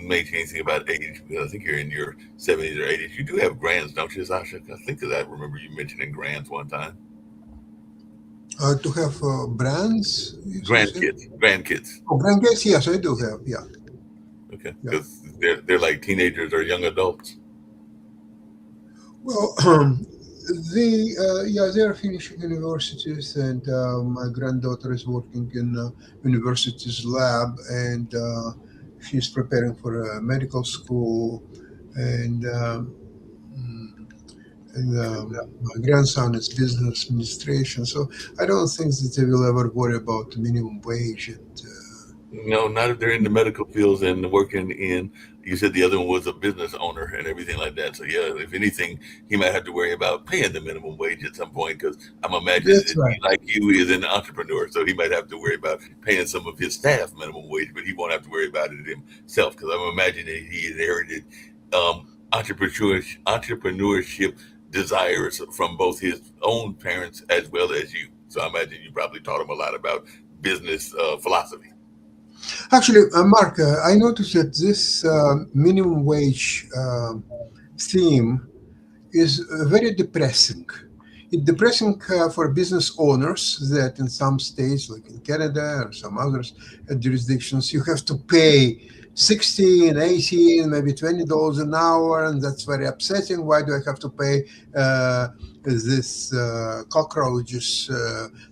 make anything about age, because I think you're in your 70s or 80s. You do have grands, don't you, Sasha? I think that I remember you mentioning grands one time. To have brands? Grandkids. Oh, grandkids, yes, I do have, yeah. Okay, because they're like teenagers or young adults. Well, they're finishing universities, and my granddaughter is working in university's lab, and she's preparing for a medical school, and my grandson is business administration. So I don't think that they will ever worry about the minimum wage. And, no, not if they're in the medical fields and working in. You said the other one was a business owner and everything like that. So yeah, if anything, he might have to worry about paying the minimum wage at some point, because I'm imagining that right. he, like you, is an entrepreneur, so he might have to worry about paying some of his staff minimum wage, but he won't have to worry about it himself, because I'm imagining he inherited entrepreneurship desires from both his own parents as well as you. So I imagine you probably taught him a lot about business philosophy. Actually, Mark, I noticed that this minimum wage theme is very depressing. It's depressing for business owners that in some states, like in Canada or some others jurisdictions, you have to pay $16, $18, maybe $20 an hour, and that's very upsetting. Why do I have to pay this cockroaches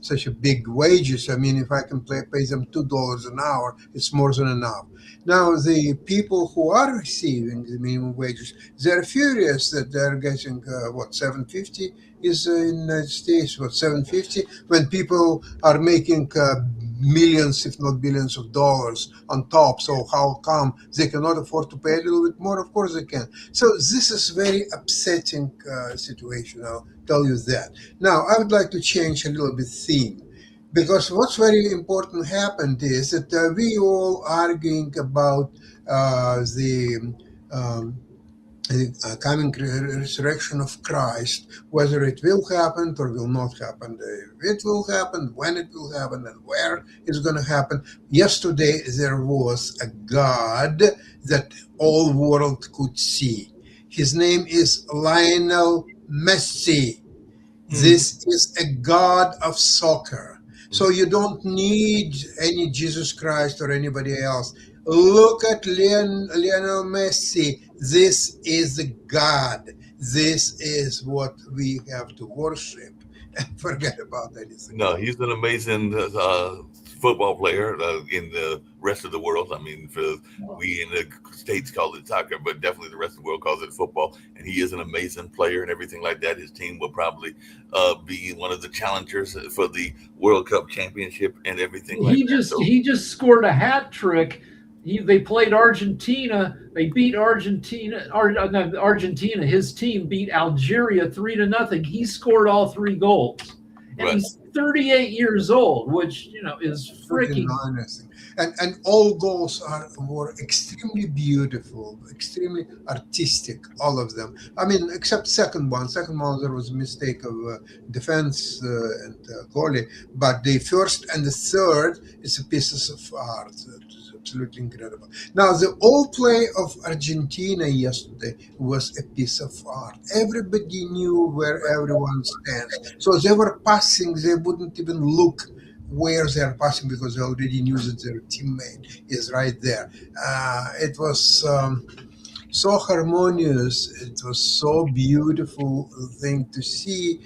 such a big wages? I mean, if I can pay them $2 an hour, it's more than enough. Now, the people who are receiving the minimum wages, they're furious that they're getting $7.50 is in the United States, $7.50, when people are making millions, if not billions of dollars on top. So how come they cannot afford to pay a little bit more? Of course they can. So this is very upsetting situation, I'll tell you that. Now, I would like to change a little bit theme. because what's very important happened is that we all arguing about the um, coming resurrection of Christ, whether it will happen or will not happen. It will happen, when it will happen, and where it's going to happen. Yesterday there was a God that all world could see. His name is Lionel Messi. This is a god of soccer. So you don't need any Jesus Christ or anybody else. Look at Lionel Messi. This is the God. This is what we have to worship and forget about anything No, else. he's an amazing football player in the rest of the world. I mean, for we in the states call it soccer, but definitely the rest of the world calls it football. And he is an amazing player and everything like that. His team will probably be one of the challengers for the World Cup championship and everything like that. So He just scored a hat trick. They played Argentina. They beat Argentina. No, Argentina. His team beat Algeria 3-0. He scored all three goals, and right. he's 38 years old, which is freaking. And all goals were extremely beautiful, extremely artistic, all of them. I mean, except second one. Second one, there was a mistake of defense and goalie. But the first and the third is a pieces of art. It's absolutely incredible. Now, the all play of Argentina yesterday was a piece of art. Everybody knew where everyone stands. So they were passing. They wouldn't even look where they're passing because they already knew that their teammate is right there. It was so harmonious. It was so beautiful thing to see.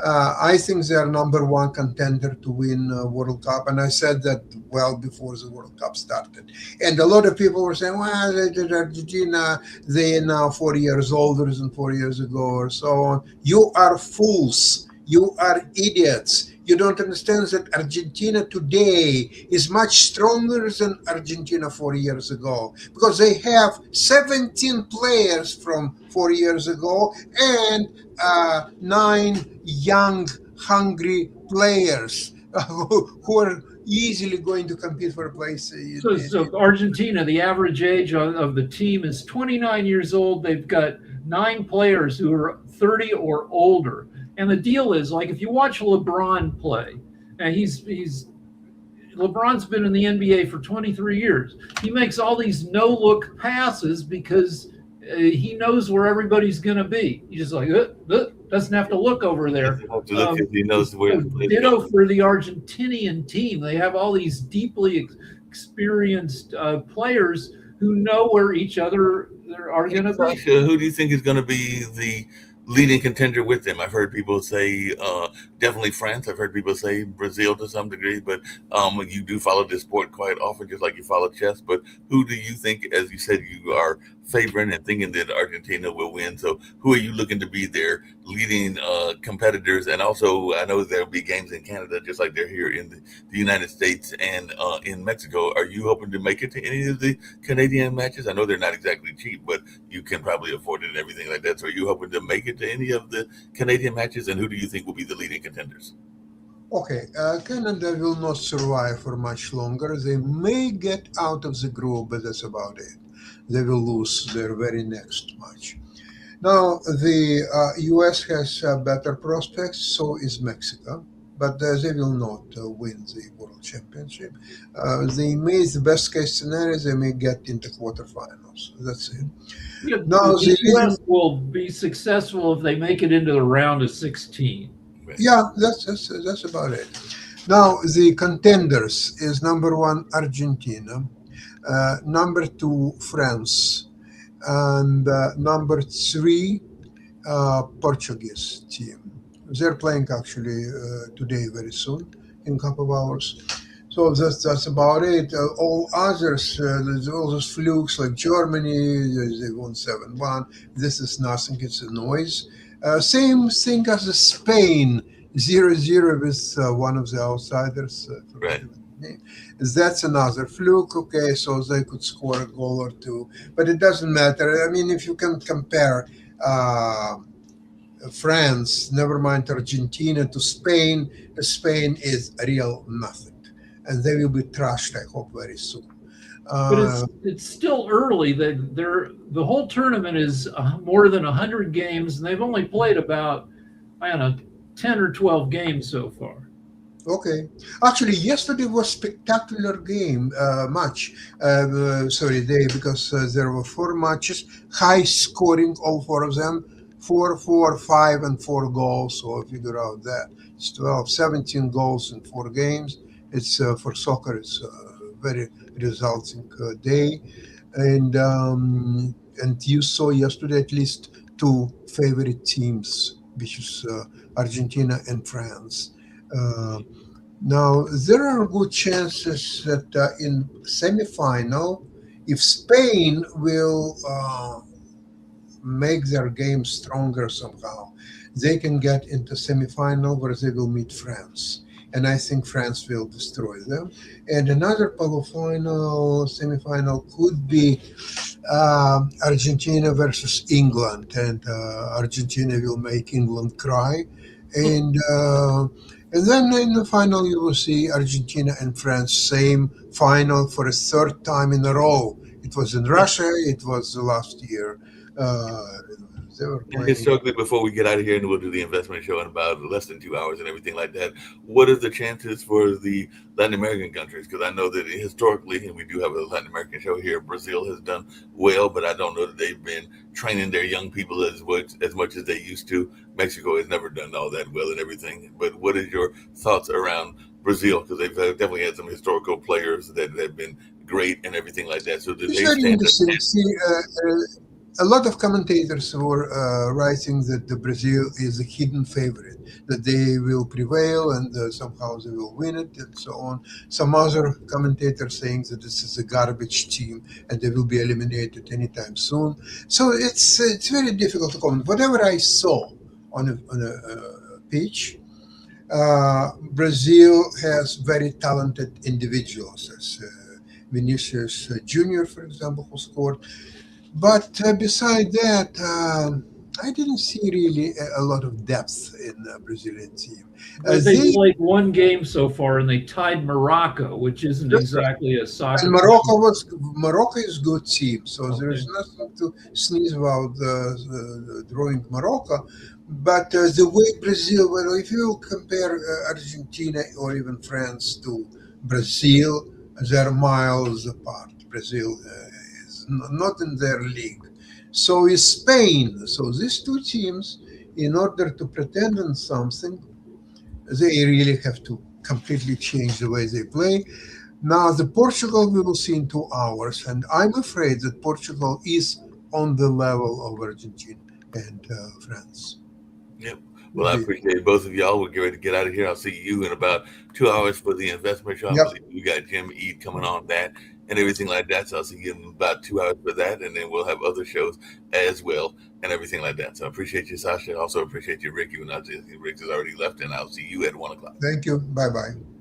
I think they are number one contender to win World Cup, and I said that well before the World Cup started. And a lot of people were saying, "Well, Argentina, they are now 4 years older than 4 years ago, or so on." You are fools. You are idiots. You don't understand that Argentina today is much stronger than Argentina 4 years ago because they have 17 players from 4 years ago and 9 young, hungry players who are easily going to compete for a place. So Argentina, the average age of the team is 29 years old. They've got 9 players who are 30 or older. And the deal is, like, if you watch LeBron play, and LeBron's been in the NBA for 23 years. He makes all these no-look passes because he knows where everybody's going to be. He's just like, doesn't have to look over there. He knows where. Ditto for the Argentinian team. They have all these deeply experienced players who know where each other are going to be. Who do you think is going to be the leading contender with them? I've heard people say definitely France. I've heard people say Brazil to some degree, but you do follow this sport quite often, just like you follow chess. But who do you think, as you said, you are favoring and thinking that Argentina will win? So who are you looking to be their leading competitors? And also, I know there'll be games in Canada, just like they're here in the United States and in Mexico. Are you hoping to make it to any of the Canadian matches? I know they're not exactly cheap, but you can probably afford it and everything like that. So are you hoping to make it to any of the Canadian matches? And who do you think will be the leading contenders? Okay, Canada will not survive for much longer. They may get out of the group, but that's about it. They will lose their very next match. Now, the US has better prospects, so is Mexico, but they will not win the World Championship. They may, the best case scenario, they may get into quarterfinals. That's it. Yeah, the US will be successful if they make it into the round of 16. Yeah, that's about it. Now, the contenders is number 1, Argentina, number 2, France, and number 3, Portuguese team. They're playing actually today very soon, in a couple of hours. So that's about it. All others, there's all those flukes like Germany, they won 7-1. This is nothing, it's a noise. Same thing as Spain, 0-0 with one of the outsiders. Right. That's another fluke. Okay, so they could score a goal or two, but it doesn't matter. I mean, if you can compare France, never mind Argentina, to Spain. Spain is a real nothing, and they will be trashed, I hope, very soon. But it's still early. The whole tournament is more than 100 games, and they've only played about, I don't know, 10 or 12 games so far. Okay. Actually, yesterday was spectacular day, because there were 4 matches, high scoring, all 4 of them, 4, 4, 5, and 4 goals. So I figure out that it's 12, 17 goals in 4 games. It's for soccer, it's a very resulting day. And you saw yesterday at least 2 favorite teams, which is Argentina and France. Now, there are good chances that in semifinal, if Spain will make their game stronger somehow, they can get into semifinal where they will meet France. And I think France will destroy them. And another semifinal could be Argentina versus England, and Argentina will make England cry. And then in the final, you will see Argentina and France, same final for a 3rd time in a row. It was in Russia. It was last year. They were playing. Historically, before we get out of here and we'll do the investment show in about less than 2 hours and everything like that, what are the chances for the Latin American countries? Because I know that historically, and we do have a Latin American show here, Brazil has done well, but I don't know that they've been training their young people as much as they used to. Mexico has never done all that well and everything. But what is your thoughts around Brazil? Because they've definitely had some historical players that have been great and everything like that. So do It's they very stand interesting. up? See, a lot of commentators were writing that the Brazil is a hidden favorite, that they will prevail and somehow they will win it, and so on. Some other commentators saying that this is a garbage team and they will be eliminated anytime soon. So it's very difficult to comment. Whatever I saw on a pitch, Brazil has very talented individuals, as Vinicius Junior, for example, who scored. But beside that, I didn't see really a lot of depth in the Brazilian team. They played 1 game so far, and they tied Morocco, which isn't exactly a soccer. And Morocco is good team, so there's nothing to sneeze about drawing Morocco. But the way Brazil, well, if you compare Argentina or even France to Brazil, they're miles apart. Brazil is not in their league. So is Spain. So these 2 teams, in order to pretend on something, they really have to completely change the way they play. Now, the Portugal we will see in 2 hours, and I'm afraid that Portugal is on the level of Argentina and France. Yep. Well, I appreciate both of y'all. We'll get ready to get out of here. I'll see you in about 2 hours for the investment show. Yep. You got Jim Eid coming on that and everything like that. So I'll see you in about 2 hours for that. And then we'll have other shows as well and everything like that. So I appreciate you, Sasha. Also appreciate you, Rick. Even though Rick has already left, and I'll see you at 1 o'clock. Thank you. Bye-bye.